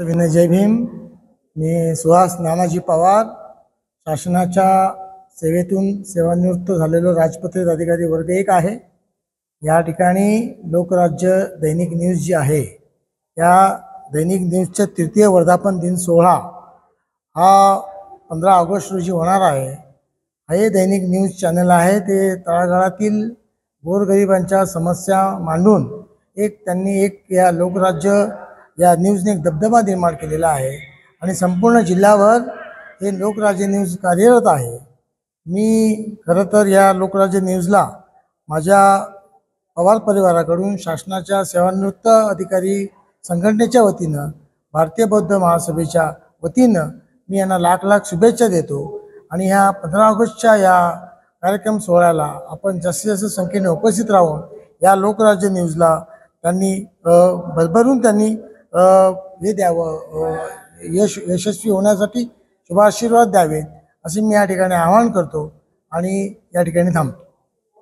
विनय जय भीम। मी सुहास नानाजी पवार, शासनाच्या सेवेतून सेवानिवृत्त झालेलो राजपत्रित अधिकारी वर्ग 1 आहे। या ठिकाणी लोकराज्य दैनिक न्यूज जी आहे, या दैनिक न्यूजचा तृतीय वर्धापन दिन सोहळा हा 15 ऑगस्ट रोजी होणार आहे। हे दैनिक न्यूज चॅनल आहे ते तळागाळातील गोरगरिबांच्या समस्या मांडून त्यांनी या लोकराज्य या न्यूजने एक दबदबा निर्माण केलेला आहे आणि संपूर्ण जिल्ह्यावर हे लोकराज्य न्यूज कार्यरत आहे। मी खरं तर या लोकराज्य न्यूजला माझ्या पवार परिवाराकडून शासनाच्या सेवानिवृत्त अधिकारी संघटनेच्या वतीनं, भारतीय बौद्ध महासभेच्या वतीनं मी यांना लाख लाख शुभेच्छा देतो। आणि ह्या 15 ऑगस्टच्या या कार्यक्रम सोहळ्याला आपण जास्तीत जास्त संख्येने उपस्थित राहून या लोकराज्य न्यूजला त्यांनी भरभरून हे द्यावं, यशस्वी होण्यासाठी शुभाशीर्वाद द्यावेत असे मी या ठिकाणी आवाहन करतो आणि या ठिकाणी थांबतो।